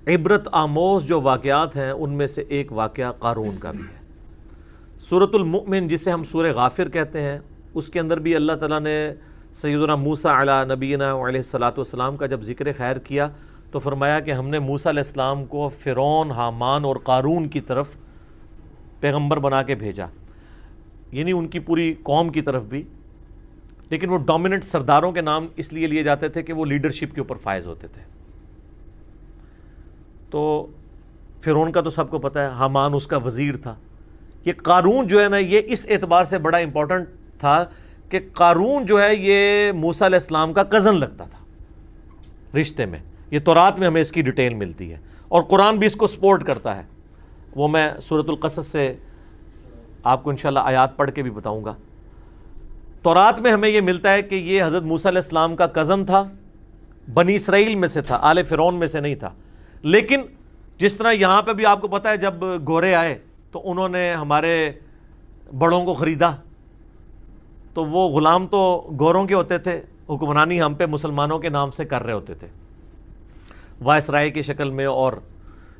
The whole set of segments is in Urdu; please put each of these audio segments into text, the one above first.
عبرت آموز جو واقعات ہیں ان میں سے ایک واقعہ قارون کا بھی ہے۔ سورۃ المؤمن جسے ہم سورہ غافر کہتے ہیں، اس کے اندر بھی اللہ تعالیٰ نے سیدنا موسیٰ علی نبینا علیہ الصلاۃ والسلام کا جب ذکر خیر کیا تو فرمایا کہ ہم نے موسیٰ علیہ السلام کو فرعون، حامان اور قارون کی طرف پیغمبر بنا کے بھیجا، یعنی ان کی پوری قوم کی طرف بھی، لیکن وہ ڈومیننٹ سرداروں کے نام اس لیے لیے جاتے تھے کہ وہ لیڈرشپ کے اوپر فائز ہوتے تھے۔ تو فرعون کا تو سب کو پتہ ہے، حامان اس کا وزیر تھا۔ یہ قارون جو ہے نا، یہ اس اعتبار سے بڑا امپورٹنٹ تھا کہ قارون جو ہے یہ موسیٰ علیہ السلام کا کزن لگتا تھا رشتے میں۔ یہ تورات میں ہمیں اس کی ڈیٹیل ملتی ہے اور قرآن بھی اس کو سپورٹ کرتا ہے، وہ میں سورۃ القصص سے آپ کو انشاءاللہ آیات پڑھ کے بھی بتاؤں گا۔ تورات میں ہمیں یہ ملتا ہے کہ یہ حضرت موسیٰ علیہ السلام کا کزن تھا، بنی اسرائیل میں سے تھا، آل فرعون میں سے نہیں تھا۔ لیکن جس طرح یہاں پہ بھی آپ کو پتہ ہے جب گورے آئے تو انہوں نے ہمارے بڑوں کو خریدا، تو وہ غلام تو گوروں کے ہوتے تھے، حکمرانی ہم پہ مسلمانوں کے نام سے کر رہے ہوتے تھے وائسرائے کی شکل میں۔ اور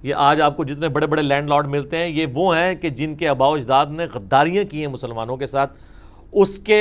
یہ آج آپ کو جتنے بڑے بڑے لینڈ لارڈ ملتے ہیں، یہ وہ ہیں کہ جن کے آباء و اجداد نے غداریاں کی ہیں مسلمانوں کے ساتھ، اس کے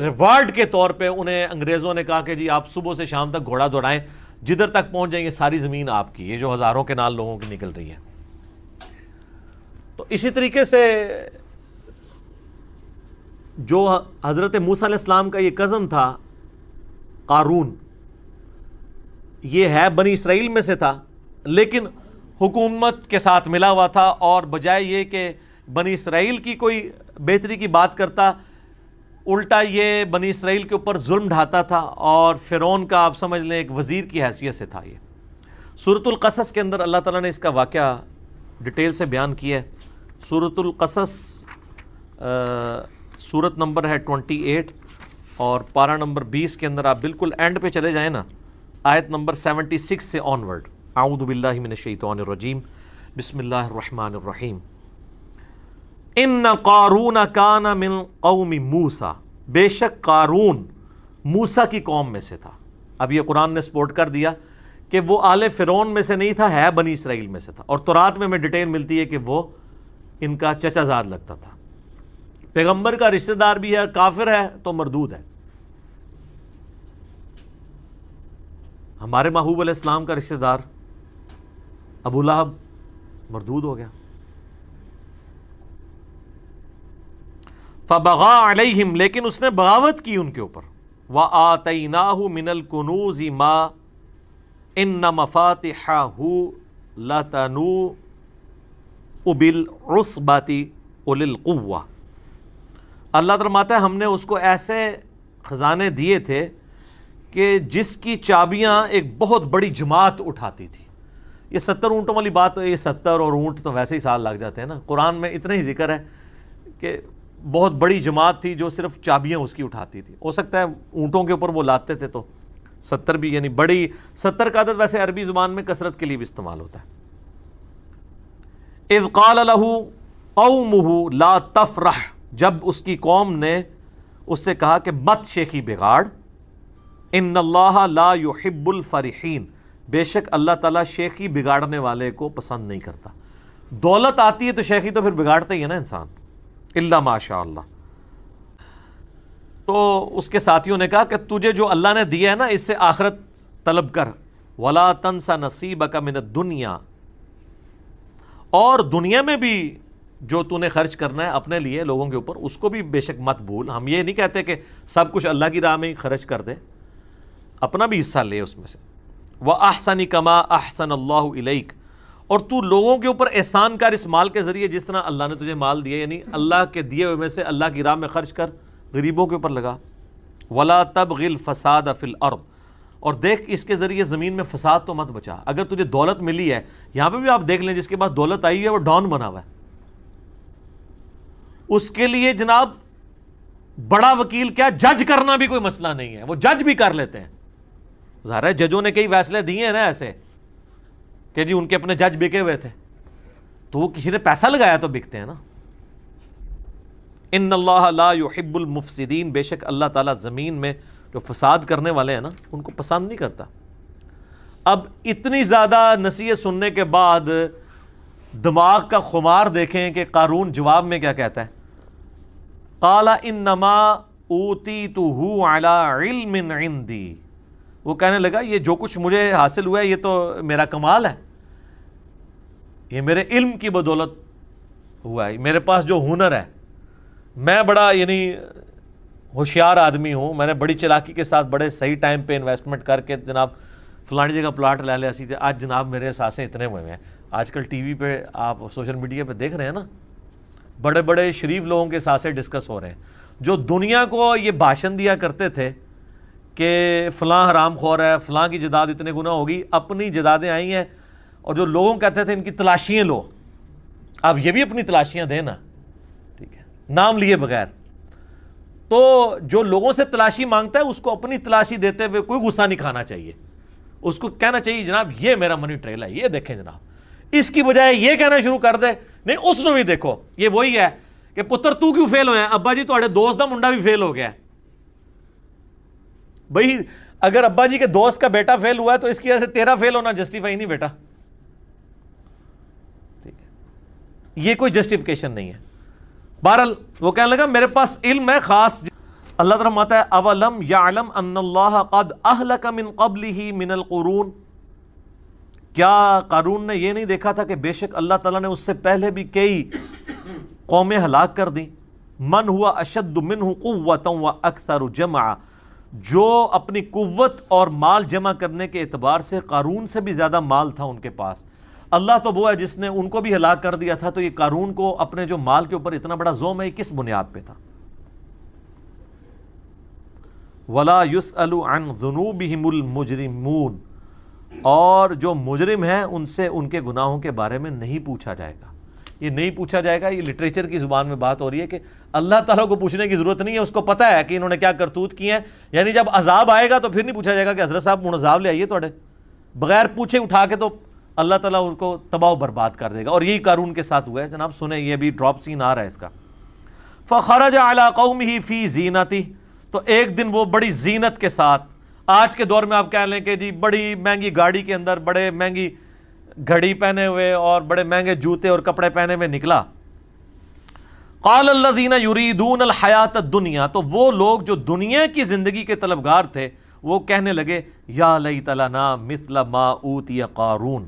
ریوارڈ کے طور پہ انہیں انگریزوں نے کہا کہ جی آپ صبح سے شام تک گھوڑا دوڑائیں، جدھر تک پہنچ جائیں گے ساری زمین آپ کی، یہ جو ہزاروں کے نال لوگوں کی نکل رہی ہے۔ تو اسی طریقے سے جو حضرت موسیٰ علیہ السلام کا یہ کزن تھا قارون، یہ ہے بنی اسرائیل میں سے تھا، لیکن حکومت کے ساتھ ملا ہوا تھا، اور بجائے یہ کہ بنی اسرائیل کی کوئی بہتری کی بات کرتا، الٹا یہ بنی اسرائیل کے اوپر ظلم ڈھاتا تھا، اور فرعون کا آپ سمجھ لیں ایک وزیر کی حیثیت سے تھا۔ یہ سورۃ القصص کے اندر اللہ تعالیٰ نے اس کا واقعہ ڈیٹیل سے بیان کیا ہے۔ سورۃ القصص سورت نمبر ہے 28 اور پارہ نمبر 20 کے اندر آپ بالکل اینڈ پہ چلے جائیں نا، آیت نمبر 76 سے آنورڈ۔ اعوذ باللہ من الشیطان الرجیم، بسم اللہ الرحمن الرحیم۔ ان قارون کان من قوم موسیٰ، بے شک قارون موسیٰ کی قوم میں سے تھا۔ اب یہ قرآن نے سپورٹ کر دیا کہ وہ آل فرعون میں سے نہیں تھا، ہے بنی اسرائیل میں سے تھا، اور تورات میں ہمیں ڈیٹیل ملتی ہے کہ وہ ان کا چچا زاد لگتا تھا۔ پیغمبر کا رشتہ دار بھی ہے، کافر ہے تو مردود ہے۔ ہمارے محبوب علیہ السلام کا رشتہ دار ابو لہب مردود ہو گیا۔ فبغى علیہم، لیکن اس نے بغاوت کی ان کے اوپر۔ وآتیناہ من الکنوز ما ان مفاتحہ لتنوء بالعصبۃ اولي القوہ۔ اللہ فرماتا ہے ہم نے اس کو ایسے خزانے دیے تھے کہ جس کی چابیاں ایک بہت بڑی جماعت اٹھاتی تھی۔ یہ 70 اونٹوں والی بات ہے، یہ 70 اور اونٹ تو ویسے ہی سال لگ جاتے ہیں نا، قرآن میں اتنا ہی ذکر ہے کہ بہت بڑی جماعت تھی جو صرف چابیاں اس کی اٹھاتی تھی۔ ہو سکتا ہے اونٹوں کے اوپر وہ لاتے تھے تو 70 بھی، یعنی بڑی 70 کا عدد ویسے عربی زبان میں کثرت کے لیے بھی استعمال ہوتا ہے۔ اذ قال له قومه لا تفرح، جب اس کی قوم نے اس سے کہا کہ مت شیخی بگاڑ، ان اللہ لا يحب الفرحین، بے شک اللہ تعالیٰ شیخی بگاڑنے والے کو پسند نہیں کرتا۔ دولت آتی ہے تو شیخی تو پھر بگاڑتا ہی ہے نا انسان، الا ماشاء اللہ۔ تو اس کے ساتھیوں نے کہا کہ تجھے جو اللہ نے دیا ہے نا اس سے آخرت طلب کر، ولا تنس نصیبک من الدنیا، اور دنیا میں بھی جو تو نے خرچ کرنا ہے اپنے لیے لوگوں کے اوپر اس کو بھی بے شک مت بھول۔ ہم یہ نہیں کہتے کہ سب کچھ اللہ کی راہ میں ہی خرچ کر دے، اپنا بھی حصہ لے اس میں سے۔ وَأَحْسَنِ كَمَا أَحْسَنَ اللَّهُ إِلَيْكَ، اور تو لوگوں کے اوپر احسان کر اس مال کے ذریعے جس طرح اللہ نے تجھے مال دیا، یعنی اللہ کے دیے ہوئے میں سے اللہ کی راہ میں خرچ کر، غریبوں کے اوپر لگا۔ وَلَا تَبْغِ الْفَسَادَ فِي الْأَرْضِ، اور دیکھ اس کے ذریعے زمین میں فساد تو مت بچا۔ اگر تجھے دولت ملی ہے، یہاں پہ بھی آپ دیکھ لیں جس کے پاس دولت آئی ہے وہ ڈان بنا ہوا ہے، اس کے لیے جناب بڑا وکیل کیا جج کرنا بھی کوئی مسئلہ نہیں ہے، وہ جج بھی کر لیتے ہیں۔ ظاہر ہے ججوں نے کئی فیصلے دیے ہیں نا ایسے کہ جی ان کے اپنے جج بکے ہوئے تھے، تو وہ کسی نے پیسہ لگایا تو بکتے ہیں نا۔ ان اللہ لا يحب المفسدین، بے شک اللہ تعالیٰ زمین میں جو فساد کرنے والے ہیں نا ان کو پسند نہیں کرتا۔ اب اتنی زیادہ نصیحت سننے کے بعد دماغ کا خمار دیکھیں کہ قارون جواب میں کیا کہتا ہے. قال انما اوتیتہ علی علم عندی. وہ کہنے لگا یہ جو کچھ مجھے حاصل ہوا ہے یہ تو میرا کمال ہے, یہ میرے علم کی بدولت ہوا ہے, میرے پاس جو ہنر ہے, میں بڑا یعنی ہوشیار آدمی ہوں, میں نے بڑی چلاکی کے ساتھ بڑے صحیح ٹائم پہ انویسٹمنٹ کر کے جناب فلانی جگہ پلاٹ لے لیا سی. آج جناب میرے احساسیں اتنے ہوئے ہیں. آج کل ٹی وی پہ آپ سوشل میڈیا پہ دیکھ رہے ہیں نا, بڑے بڑے شریف لوگوں کے احساسیں ڈسکس ہو رہے ہیں, جو دنیا کو یہ بھاشن دیا کرتے تھے کہ فلاں حرام خور ہے, فلاں کی جداد اتنے گناہ ہوگی, اپنی جدادیں آئی ہیں. اور جو لوگوں کہتے تھے ان کی تلاشیاں لو, اب یہ بھی اپنی تلاشیاں دیں نا, ٹھیک ہے, نام لیے بغیر. تو جو لوگوں سے تلاشی مانگتا ہے اس کو اپنی تلاشی دیتے ہوئے کوئی غصہ نہیں کھانا چاہیے. اس کو کہنا چاہیے جناب یہ میرا منی ٹریل ہے, یہ دیکھیں جناب, اس کی بجائے یہ کہنا شروع کر دے نہیں اس نے بھی دیکھو. یہ وہی ہے کہ پتر تو کیوں فیل ہویا, ابا جی تھوڑے دوست دا منڈا بھی فیل ہو گیا. بھئی اگر ابا جی کے دوست کا بیٹا فیل ہوا ہے تو اس کی وجہ سے تیرا فیل ہونا جسٹیفائی نہیں بیٹا, ٹھیک ہے, یہ کوئی جسٹیفیکیشن نہیں ہے. بہرحال وہ کہنے لگا میرے پاس علم ہے خاص. اللہ تعالیٰ فرماتا ہے اولم یعلم ان اللہ قد اہلک من قبلہ من القرون. کیا قارون نے یہ نہیں دیکھا تھا کہ بے شک اللہ تعالیٰ نے اس سے پہلے بھی کئی قومیں ہلاک کر دیں. من ہوا اشد منہ قوۃ واکثر جمعا, جو اپنی قوت اور مال جمع کرنے کے اعتبار سے قارون سے بھی زیادہ مال تھا ان کے پاس. اللہ تو وہ ہے جس نے ان کو بھی ہلاک کر دیا تھا, تو یہ قارون کو اپنے جو مال کے اوپر اتنا بڑا زوم ہے یہ کس بنیاد پہ تھا؟ وَلَا يُسْأَلُ عَنْ ذُنُوبِهِمُ الْمُجْرِمُونَ, اور جو مجرم ہیں ان سے ان کے گناہوں کے بارے میں نہیں پوچھا جائے گا. یہ نہیں پوچھا جائے گا, یہ لٹریچر کی زبان میں بات ہو رہی ہے کہ اللہ تعالیٰ کو پوچھنے کی ضرورت نہیں ہے, اس کو پتہ ہے کہ انہوں نے کیا کرتوت کی ہیں. یعنی جب عذاب آئے گا تو پھر نہیں پوچھا جائے گا کہ حضرت صاحب من عذاب لے آئیے توڑے, بغیر پوچھے اٹھا کے تو اللہ تعالیٰ ان کو تباہ و برباد کر دے گا. اور یہی قارون کے ساتھ ہوا ہے. جناب سنیں, یہ بھی ڈراپ سین آ رہا ہے اس کا. فَخَرَجَ عَلَىٰ قَوْمِهِ فِي زِینَتِهِ, تو ایک دن وہ بڑی زینت کے ساتھ, آج کے دور میں آپ کہہ لیں کہ جی بڑی مہنگی گاڑی کے اندر بڑے مہنگی گھڑی پہنے ہوئے اور بڑے مہنگے جوتے اور کپڑے پہنے ہوئے نکلا. قال الذین یریدون الحیات الدنیا, تو وہ لوگ جو دنیا کی زندگی کے طلبگار تھے وہ کہنے لگے یا لیت لنا مثل ما اوتی قارون,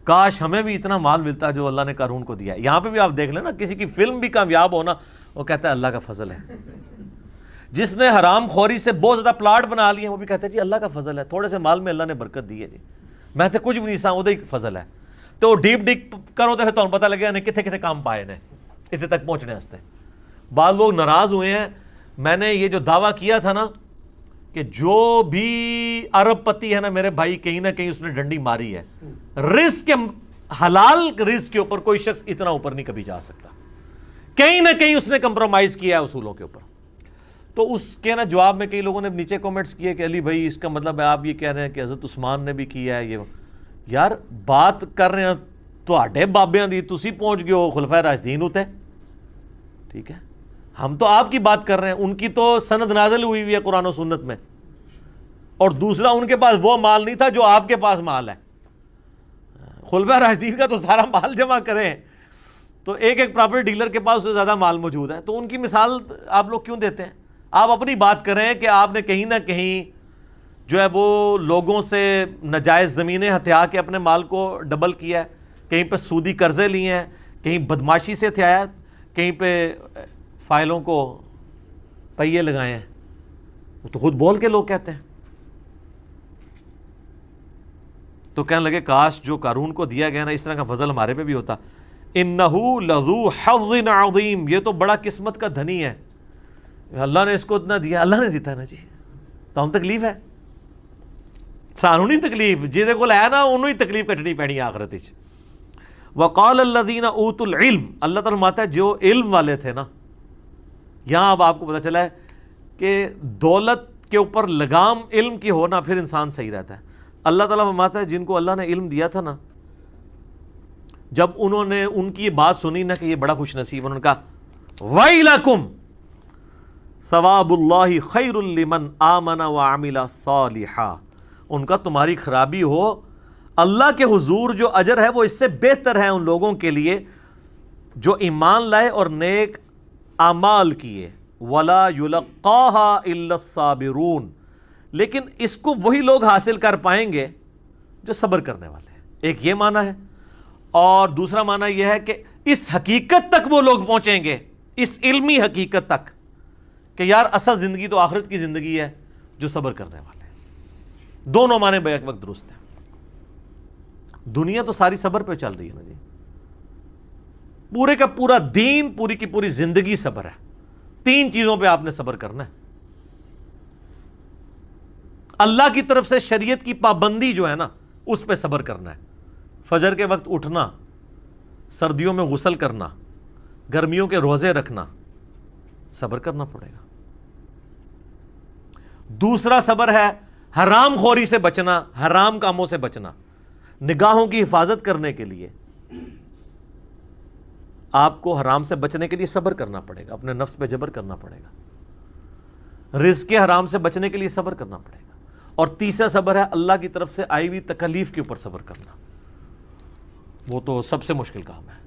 کاش ہمیں بھی اتنا مال ملتا جو اللہ نے قارون کو دیا. یہاں پہ بھی آپ دیکھ لیں نا, کسی کی فلم بھی کامیاب ہونا وہ کہتا ہے اللہ کا فضل ہے. جس نے حرام خوری سے بہت زیادہ پلاٹ بنا لیے وہ بھی کہتے ہیں جی اللہ کا فضل ہے, تھوڑے سے مال میں اللہ نے برکت دی ہے جی, میں تے کچھ بھی نہیں سا وہ فضل ہے. تو ڈیپ ڈک کرو تو پھر تمہیں پتہ لگے نے کتنے کتنے کام پائے نے اتنے تک پہنچنے واسطے. بعض لوگ ناراض ہوئے ہیں, میں نے یہ جو دعویٰ کیا تھا نا کہ جو بھی ارب پتی ہے نا میرے بھائی کہیں نہ کہیں اس نے ڈنڈی ماری ہے. رزق کے حلال رزق کے اوپر کوئی شخص اتنا اوپر نہیں کبھی جا سکتا, کہیں نہ کہیں اس نے کمپرومائز کیا ہے اصولوں کے اوپر. تو اس کے نا جواب میں کئی لوگوں نے نیچے کومنٹس کیے کہ علی بھائی اس کا مطلب ہے آپ یہ کہہ رہے ہیں کہ حضرت عثمان نے بھی کیا ہے. یہ یار بات کر رہے ہیں تواڈے بابیاں دی, تسی پہنچ گئے ہو خلفائے راشدین ہوتے, ٹھیک ہے, ہم تو آپ کی بات کر رہے ہیں. ان کی تو سند نازل ہوئی ہے قرآن و سنت میں, اور دوسرا ان کے پاس وہ مال نہیں تھا جو آپ کے پاس مال ہے. خلفائے راشدین کا تو سارا مال جمع کریں تو ایک ایک پراپرٹی ڈیلر کے پاس اس سے زیادہ مال موجود ہے. تو ان کی مثال آپ لوگ کیوں دیتے ہیں؟ آپ اپنی بات کریں کہ آپ نے کہیں نہ کہیں جو ہے وہ لوگوں سے ناجائز زمینیں ہتھیا کے اپنے مال کو ڈبل کیا ہے, کہیں پہ سودی قرضے لیے ہیں, کہیں بدماشی سے ہتھیایا, کہیں پہ فائلوں کو پہیے لگائے ہیں. وہ تو خود بول کے لوگ کہتے ہیں. تو کہنے لگے کاش جو قارون کو دیا گیا نا اس طرح کا فضل ہمارے پہ بھی ہوتا. انہو لذو حظ عظیم, یہ تو بڑا قسمت کا دھنی ہے, اللہ نے اس کو اتنا دیا, اللہ نے دیتا ہے نا جی, تو ہم تکلیف ہے سانو نہیں تکلیف, جہدے کول ہے نا انہوں ہی تکلیف کٹنی پینی آخرت وچ. وقال الذین اوتوا العلم, اللہ تعالیٰ فرماتا ہے جو علم والے تھے نا, یہاں اب آپ کو پتہ چلا ہے کہ دولت کے اوپر لگام علم کی ہونا پھر انسان صحیح رہتا ہے. اللہ تعالیٰ فرماتا ہے جن کو اللہ نے علم دیا تھا نا, جب انہوں نے ان کی یہ بات سنی نا کہ یہ بڑا خوش نصیب, انہوں نے کہا ویلکم ثواب اللہ خیر لمن آمن وعمل صالحا, ان کا تمہاری خرابی ہو اللہ کے حضور جو اجر ہے وہ اس سے بہتر ہے ان لوگوں کے لیے جو ایمان لائے اور نیک اعمال کیے. ولا یلقاها الا الصابرون، لیکن اس کو وہی لوگ حاصل کر پائیں گے جو صبر کرنے والے ہیں. ایک یہ معنی ہے، اور دوسرا معنی یہ ہے کہ اس حقیقت تک وہ لوگ پہنچیں گے، اس علمی حقیقت تک کہ یار اصل زندگی تو آخرت کی زندگی ہے، جو صبر کرنے والے ہیں. دونوں معنی بیک وقت درست ہیں. دنیا تو ساری صبر پہ چل رہی ہے نا جی، پورے کا پورا دین، پوری کی پوری زندگی صبر ہے. 3 چیزوں پہ آپ نے صبر کرنا ہے. اللہ کی طرف سے شریعت کی پابندی جو ہے نا اس پہ صبر کرنا ہے. فجر کے وقت اٹھنا، سردیوں میں غسل کرنا، گرمیوں کے روزے رکھنا، صبر کرنا پڑے گا. دوسرا صبر ہے حرام خوری سے بچنا، حرام کاموں سے بچنا. نگاہوں کی حفاظت کرنے کے لیے آپ کو حرام سے بچنے کے لیے صبر کرنا پڑے گا، اپنے نفس پہ جبر کرنا پڑے گا. رزق حرام سے بچنے کے لیے صبر کرنا پڑے گا. اور تیسرا صبر ہے اللہ کی طرف سے آئی ہوئی تکلیف کے اوپر صبر کرنا. وہ تو سب سے مشکل کام ہے.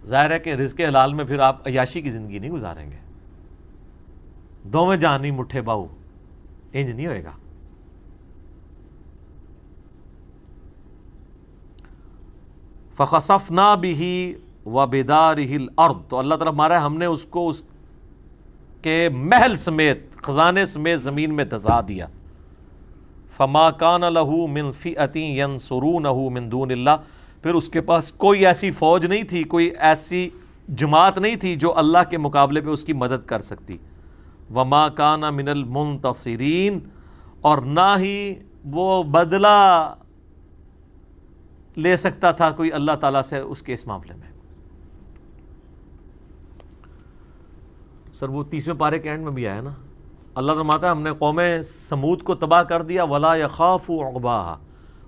ظاہر ہے کہ رزق حلال میں پھر آپ عیاشی کی زندگی نہیں گزاریں گے. دوویں جہانی مٹھے باؤ، انج نہیں ہوئے گا. فخسفنا به وبداره الارض، تو اللہ تعالیٰ مارا ہے ہم نے اس کو اس کے محل سمیت، خزانے سمیت زمین میں دھسا دیا. فما کان له من فئۃ ینصرونہ من دون اللہ، پھر اس کے پاس کوئی ایسی فوج نہیں تھی، کوئی ایسی جماعت نہیں تھی جو اللہ کے مقابلے پہ اس کی مدد کر سکتی. وما کان من المنتصرین، اور نہ ہی وہ بدلہ لے سکتا تھا کوئی اللہ تعالیٰ سے اس کے اس معاملے میں. سر وہ 30ویں پارے کے اینڈ میں بھی آیا نا، اللہ فرماتا ہے ہم نے قوم سمود کو تباہ کر دیا. ولا یخاف عقباہا،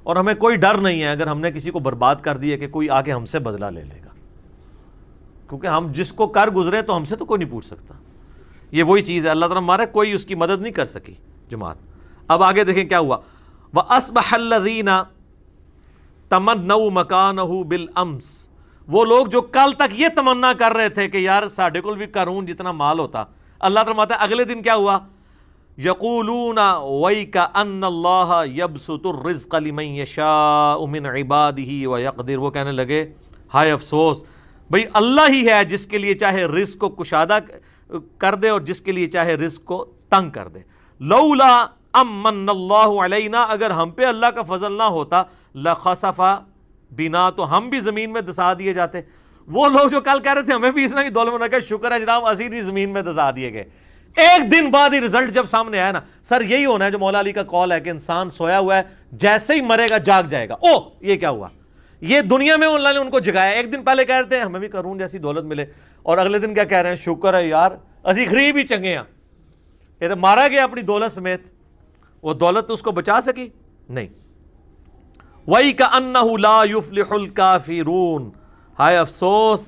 اور ہمیں کوئی ڈر نہیں ہے اگر ہم نے کسی کو برباد کر دیا کہ کوئی آگے ہم سے بدلہ لے لے گا، کیونکہ ہم جس کو کر گزرے تو ہم سے تو کوئی نہیں پوچھ سکتا. یہ وہی چیز ہے، اللہ تعالیٰ ہمارے کوئی اس کی مدد نہیں کر سکی جماعت. اب آگے دیکھیں کیا ہوا. وَأَصْبَحَ الَّذِينَ تَمَنَّوْا مَكَانَهُ بِالْأَمْسِ، وہ لوگ جو کل تک یہ تمنا کر رہے تھے کہ یار ساڈے کول بھی قارون جتنا مال ہوتا، اللہ فرماتا ہے اگلے دن کیا ہوا. یقولون وَيْكَ أَنَّ اللَّهَ يَبْسُطُ الرِّزْقَ لِمَن يَشَاءُ مِنْ عِبَادِهِ وَيَقْدِرُ، وہ کہنے لگے ہائے افسوس، بھئی اللہ ہی ہے جس کے لیے چاہے رزق کو کشادہ کر دے اور جس کے لیے چاہے رزق کو تنگ کر دے. لولا امن اللہ علینا، اگر ہم پہ اللہ کا فضل نہ ہوتا، لخسف بنا، تو ہم بھی زمین میں دسا دیے جاتے. وہ لوگ جو کل کہہ رہے تھے ہمیں بھی اس نے دولت بنا کے شکر ہے جناب اسی دی زمین میں دسا دیے گئے. ایک دن بعد ہی رزلٹ جب سامنے آیا نا، سر یہی ہونا ہے جو مولا علی کا قول ہے کہ انسان سویا ہوا ہے، جیسے ہی مرے گا جاگ جائے گا. او یہ کیا ہوا، یہ دنیا میں اللہ نے ان کو جگایا. ایک دن پہلے کہہ رہے تھے ہمیں بھی قارون جیسی دولت ملے، اور اگلے دن کیا کہہ رہے ہیں، شکر ہے یار اسی غریب ہی چنگے ہیں. یہ تو مارا گیا اپنی دولت سمیت، وہ دولت تو اس کو بچا سکی نہیں. وَيْكَأَنَّهُ لَا يُفْلِحُ الْكَافِرُونَ، ہائے افسوس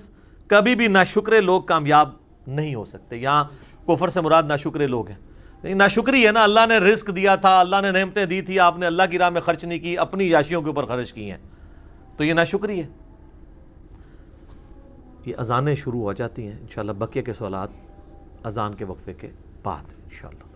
کبھی بھی ناشکرے لوگ کامیاب نہیں ہو سکتے. یہاں کفر سے مراد ناشکرے لوگ ہیں. لیکن ناشکری ہے نا، اللہ نے رزق دیا تھا، اللہ نے نعمتیں دی تھی، آپ نے اللہ کی راہ میں خرچ نہیں کی، اپنی عیاشیوں کے اوپر خرچ کی ہیں، تو یہ ناشکری ہے. یہ اذانیں شروع ہو جاتی ہیں انشاءاللہ. بقیہ کے سوالات اذان کے وقفے کے بعد انشاءاللہ.